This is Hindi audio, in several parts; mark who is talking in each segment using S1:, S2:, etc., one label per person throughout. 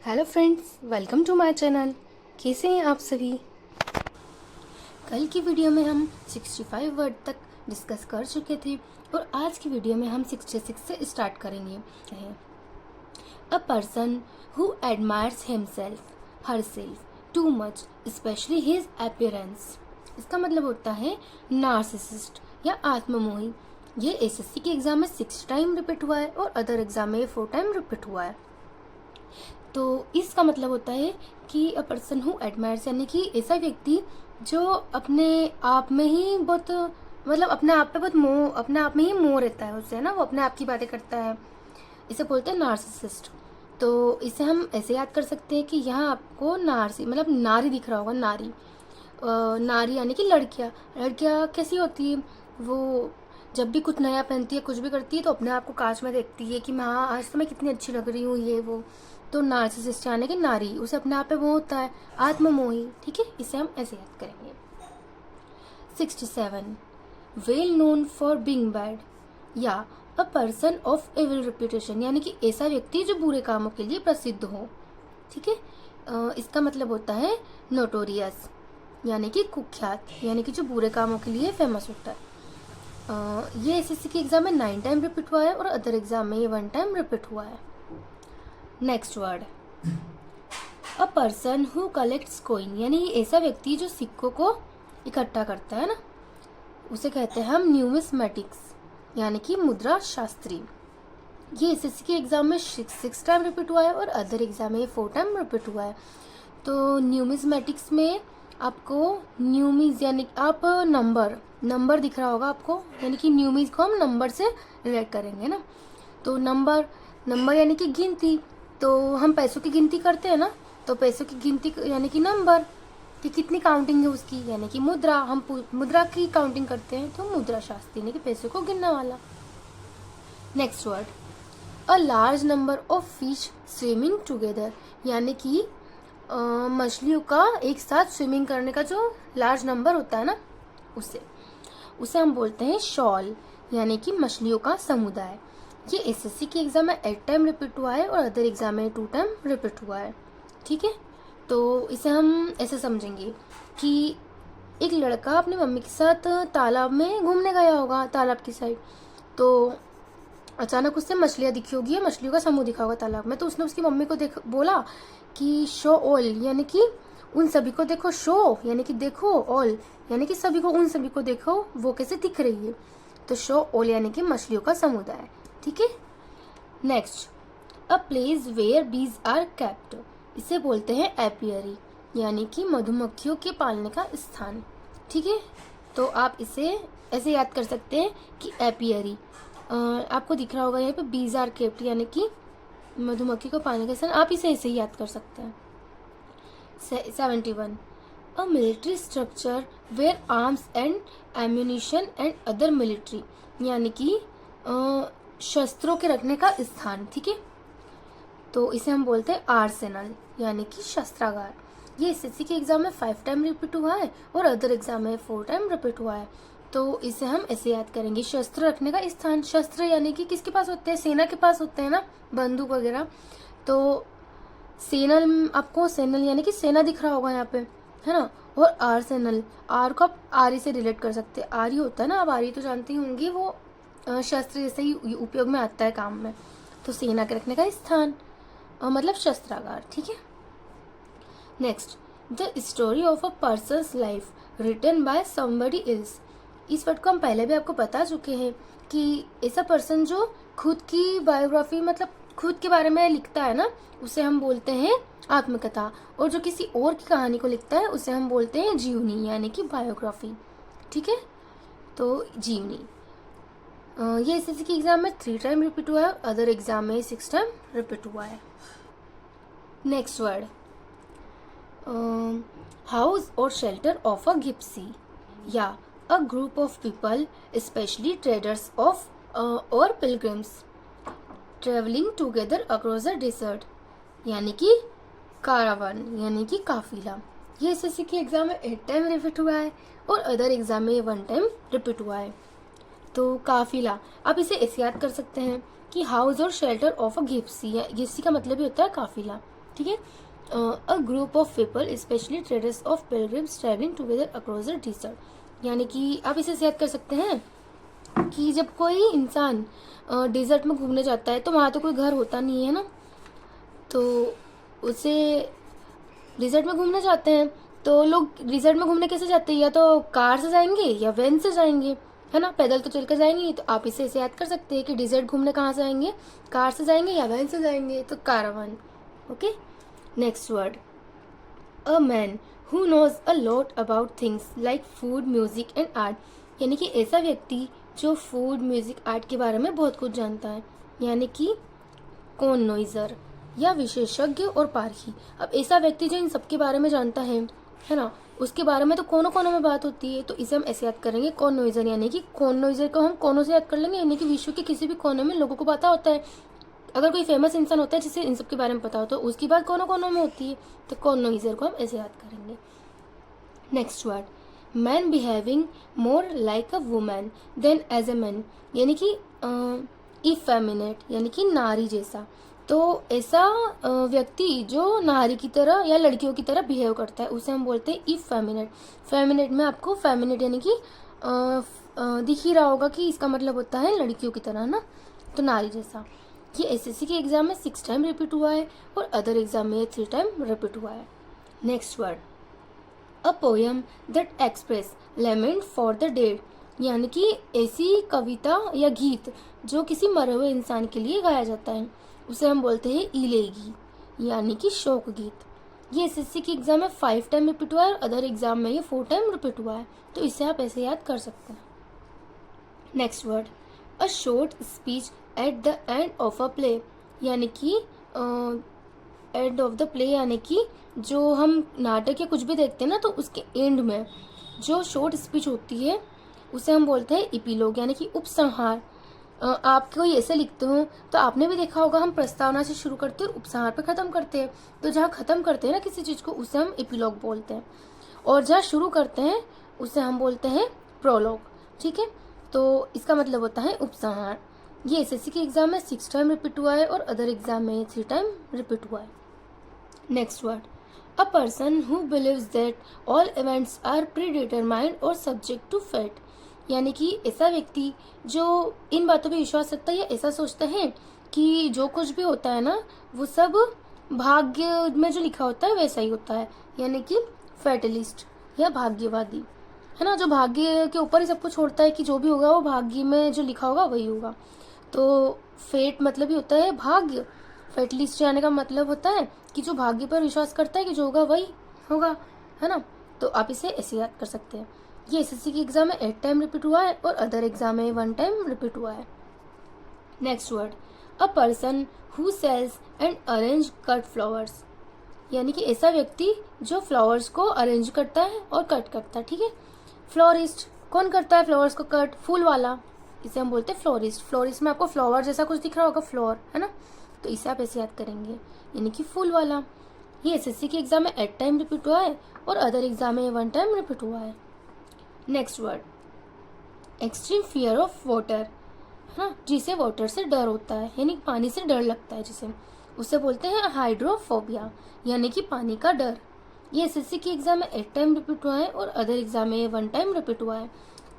S1: Hello friends, welcome to my channel. कैसे हैं आप सभी। कल की वीडियो में हम 65 वर्ड तक डिस्कस कर चुके थे और आज की वीडियो में हम 66 से स्टार्ट करेंगे। अ person who admires himself herself too much specially his appearance. इसका मतलब होता है नार्सिसिस्ट या आत्ममोही। ये एसएससी के एग्जाम में 6 टाइम रिपीट हुआ है और अदर एग्जाम में 4 टाइम रिपीट हुआ है। तो इसका मतलब होता है कि अ पर्सन हु एडमायर्स यानी कि ऐसा व्यक्ति जो अपने आप में ही बहुत मतलब अपने आप पे बहुत मोह, अपने आप में ही मोह रहता है उससे, है ना, वो अपने आप की बातें करता है। इसे बोलते हैं नार्सिसिस्ट। तो इसे हम ऐसे याद कर सकते हैं कि यहाँ आपको नारसी मतलब नारी दिख रहा होगा। नारी नारी यानी कि लड़कियाँ। लड़कियाँ कैसी होती है, वो जब भी कुछ नया पहनती है, कुछ भी करती है, तो अपने आप को कांच में देखती है कि मैं हाँ आज तो मैं कितनी अच्छी लग रही हूँ, ये वो। तो नार्सिसिस्ट यानी कि नारी, उसे अपने आप पे वो होता है आत्ममोही। ठीक है, इसे हम ऐसे याद करेंगे। 67 well known for being bad या a person of evil reputation यानी कि ऐसा व्यक्ति जो बुरे कामों के लिए प्रसिद्ध हो। ठीक है, इसका मतलब होता है नोटोरियस यानी कि कुख्यात, यानी कि जो बुरे कामों के लिए फेमस होता है। ये एसएससी के एग्जाम में 9 टाइम रिपीट हुआ है और अदर एग्जाम में ये 1 टाइम रिपीट हुआ है। Next word, a person who collects coin यानी ऐसा व्यक्ति जो सिक्कों को इकट्ठा करता है ना, उसे कहते हैं हम न्यूमिस्मेटिक्स यानी कि मुद्रा शास्त्री। ये एसएससी के एग्जाम में 6 टाइम रिपीट हुआ है और अदर एग्जाम में 4 टाइम रिपीट हुआ है। तो न्यूमिस्मेटिक्स में आपको न्यूमीज यानी आप नंबर दिख रहा होगा आपको, यानी कि न्यूमीज को हम नंबर से रिलेट करेंगे ना। तो नंबर यानी कि गिनती। तो हम पैसों की गिनती करते हैं ना, तो पैसों की गिनती यानी कि नंबर कि कितनी काउंटिंग है उसकी, यानी कि मुद्रा। हम मुद्रा की काउंटिंग करते हैं तो मुद्रा शास्त्री यानी कि पैसों को गिनने वाला। Next word, a large number of fish swimming together यानी कि मछलियों का एक साथ स्विमिंग करने का जो लार्ज नंबर होता है ना, उसे हम बोलते हैं शॉल यानी कि मछलियों का समुदाय। ये एसएससी के एग्जाम में 8 टाइम रिपीट हुआ है और अदर एग्जाम में 2 टाइम रिपीट हुआ है। ठीक है, तो इसे हम ऐसे समझेंगे कि एक लड़का अपनी मम्मी के साथ तालाब में घूमने गया होगा, तालाब की साइड। तो अचानक उससे मछलियाँ दिखी होगी, मछलियों का समूह दिखा होगा तालाब में। तो उसने उसकी मम्मी को बोला कि शो ऑल यानी कि उन सभी को देखो, शो यानी कि देखो, ऑल यानी कि सभी को, उन सभी को देखो वो कैसे दिख रही है। तो शो ऑल यानी कि मछलियों का समुदाय। ठीक है, next, a place where bees are kept इसे बोलते हैं एपियरी यानी कि मधुमक्खियों के पालने का स्थान। ठीक है, तो आप इसे ऐसे याद कर सकते हैं कि एपियरी आपको दिख रहा होगा यहाँ पे बीज आर केप्ट यानी कि मधुमक्खी को पालने का स्थान। आप इसे ऐसे ही याद कर सकते हैं। 71 a military structure where arms and ammunition and other military यानी कि शस्त्रों के रखने का स्थान। ठीक है, तो इसे हम बोलते हैं आर्सेनल यानी कि शस्त्रागार। ये एसएससी के एग्जाम में 5 टाइम रिपीट हुआ है और अदर एग्जाम में 4 टाइम रिपीट हुआ है। तो इसे हम ऐसे याद करेंगे, शस्त्र रखने का स्थान। शस्त्र यानी कि किसके पास होते हैं, सेना के पास होते हैं ना, बंदूक वगैरह। तो सेनल, आपको सेनल यानी कि सेना दिख रहा होगा यहाँ पे, है ना। और आर्सेनल, आर को आप आरी से रिलेट कर सकते हैं। आरी होता है ना, आप आरी तो जानती होंगी, वो शस्त्र जैसे ही उपयोग में आता है काम में। तो सेना के रखने का स्थान मतलब शस्त्रागार। ठीक है, next, the story of a person's life written by somebody else. इस वर्ड को हम पहले भी आपको बता चुके हैं कि ऐसा पर्सन जो खुद की बायोग्राफी मतलब खुद के बारे में लिखता है ना, उसे हम बोलते हैं आत्मकथा। और जो किसी और की कहानी को लिखता है उसे हम बोलते हैं जीवनी यानी कि बायोग्राफी। ठीक है, तो जीवनी। ये एसएससी के एग्जाम में 3 टाइम रिपीट हुआ है और अदर एग्जाम में 6 टाइम रिपीट हुआ है। Next word, house or shelter of a gypsy या a group of people specially traders of or pilgrims travelling together across a desert यानी कि कारावन यानी कि काफिला। ये एसएससी के एग्जाम में 8 टाइम रिपीट हुआ है और अदर एग्जाम में 1 टाइम रिपीट हुआ है। तो काफिला, आप इसे ऐसे याद कर सकते हैं कि house or shelter of a गिप्सी। गिप्सी का मतलब ही होता है काफिला। ठीक है। अ group of people specially traders of pilgrims travelling together across the dessert, यानी कि आप इसे याद कर सकते हैं कि जब कोई इंसान डिजर्ट में घूमने जाता है तो वहाँ तो कोई घर होता नहीं है ना, तो उसे डिजर्ट में घूमने जाते हैं। तो लोग डिजर्ट में घूमने कैसे जाते हैं, या तो कार से जाएंगे या वैन से जाएंगे, है ना, पैदल तो चलकर जाएंगे। तो आप इसे ऐसे याद कर सकते हैं कि डिजर्ट घूमने कहाँ से जाएंगे, कार से जाएंगे या वैन से जाएंगे, तो caravan. Okay, next word, a man who knows a lot about things like food music and art, यानी कि ऐसा व्यक्ति जो फूड म्यूजिक आर्ट के बारे में बहुत कुछ जानता है, यानी कि कॉनोइजर या विशेषज्ञ और पारखी। अब ऐसा व्यक्ति जो इन सब के बारे में जानता है ना, उसके बारे में तो कोनों कोनों में बात होती है, तो इसे हम ऐसे याद करेंगे कॉनोइजर, यानी कि कॉनोइजर को हम कोनों से याद कर लेंगे, यानी कि विश्व के किसी भी कोने में लोगों को पता होता है। अगर कोई फेमस इंसान होता है जिसे इन सब के बारे में पता हो तो उसकी बात कोनों कोनों में होती है, तो कॉनोइजर को हम ऐसे याद करेंगे। Next word, man behaving more like a woman than as a man, यानी कि इफेमिनेट, यानी कि नारी जैसा। तो ऐसा व्यक्ति जो नारी की तरह या लड़कियों की तरह बिहेव करता है उसे हम बोलते हैं इफेमिनेट। फेमिनेट में आपको फेमिनेट यानी कि दिख ही रहा होगा कि इसका मतलब होता है लड़कियों की तरह ना, तो नारी जैसा। ये एसएससी के एग्जाम में 6 टाइम रिपीट हुआ है और अदर एग्जाम में 3 टाइम रिपीट हुआ है। Next word, a poem that express lament for the dead, यानी कि ऐसी कविता या गीत जो किसी मरे हुए इंसान के लिए गाया जाता है उसे हम बोलते हैं इलेगी, यानी कि शोक गीत। ये एसएससी की एग्जाम में 5 टाइम रिपीट हुआ है और अदर एग्जाम में ये 4 टाइम रिपीट हुआ है, तो इसे आप ऐसे याद कर सकते हैं। Next word, a short speech at the end of a play, यानी कि एंड ऑफ द प्ले, यानी कि जो हम नाटक या कुछ भी देखते हैं ना तो उसके एंड में जो शॉर्ट स्पीच होती है उसे हम बोलते हैं इपीलोग, यानी कि उपसंहार। आप कोई ऐसे लिखते हो तो आपने भी देखा होगा हम प्रस्तावना से शुरू करते हैं और उपसंहार पे खत्म करते हैं, तो जहाँ खत्म करते हैं ना किसी चीज को उसे हम इपीलोग बोलते हैं, और जहाँ शुरू करते हैं उसे हम बोलते हैं प्रोलॉग। ठीक है, तो इसका मतलब होता है उपसंहार। ये एसएससी के एग्जाम में 6 टाइम रिपीट हुआ है और अदर एग्जाम में 3 टाइम रिपीट हुआ है। Next word, a person who believes that all events are predetermined और सब्जेक्ट टू फेट, यानी कि ऐसा व्यक्ति जो इन बातों पे विश्वास रखता है या ऐसा सोचता है कि जो कुछ भी होता है ना वो सब भाग्य में जो लिखा होता है वैसा ही होता है, यानी कि फैटलिस्ट या भाग्यवादी, है ना, जो भाग्य के ऊपर ही सब कुछ छोड़ता है कि जो भी होगा वो भाग्य में जो लिखा होगा वही होगा। तो फेट मतलब ही होता है भाग्य, फेटलिस्ट जाने का मतलब होता है कि जो भाग्य पर विश्वास करता है कि जो होगा वही होगा, है ना, तो आप इसे ऐसे याद कर सकते हैं। ये एसएससी की एग्जाम में 8 टाइम रिपीट हुआ है और अदर एग्जाम में 1 टाइम रिपीट हुआ है। Next word, a person who sells and arrange cut flowers, यानी कि ऐसा व्यक्ति जो फ्लावर्स को अरेंज करता है और कट करता है। ठीक है, फ्लोरिस्ट कौन करता है फ्लावर्स को कट, फूल वाला, इसे हम बोलते हैं फ्लोरिस्ट। फ्लोरिस्ट में आपको फ्लावर जैसा कुछ दिख रहा होगा, फ्लोर, है ना, तो इसे आप ऐसे याद करेंगे, यानी कि फूल वाला। ये एसएससी के एग्जाम में 8 टाइम रिपीट हुआ है और अदर एग्जाम में 1 टाइम रिपीट हुआ है। Next word, extreme fear of water, है ना, जिसे वाटर से डर होता है, यानी पानी से डर लगता है जिसे, उसे बोलते हैं हाइड्रोफोबिया, यानी कि पानी का डर। ये एसएससी की एग्जाम में 8 टाइम रिपीट हुआ है और अदर एग्जाम में 1 टाइम रिपीट हुआ है।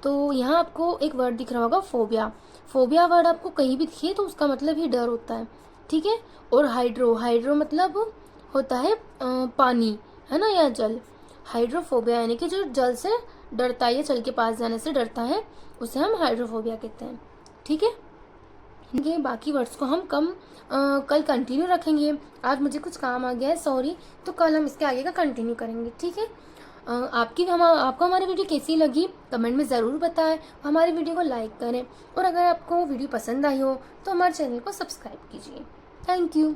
S1: तो यहाँ आपको एक वर्ड दिख रहा होगा फोबिया, फोबिया वर्ड आपको कहीं भी दिखे तो उसका मतलब ही डर होता है। ठीक है, और हाइड्रो, हाइड्रो मतलब होता है पानी, है ना, या जल। हाइड्रोफोबिया यानी कि जो जल से डरता है या जल के पास जाने से डरता है उसे हम हाइड्रोफोबिया कहते हैं। ठीक है, ये बाकी वर्ड्स को हम कल कंटिन्यू रखेंगे। आज मुझे कुछ काम आ गया है, सॉरी, तो कल हम इसके आगे का कंटिन्यू करेंगे। ठीक है, आपको हमारी वीडियो कैसी लगी कमेंट में ज़रूर बताएं, हमारी वीडियो को लाइक करें और अगर आपको वीडियो पसंद आई हो तो हमारे चैनल को सब्सक्राइब कीजिए। Thank you.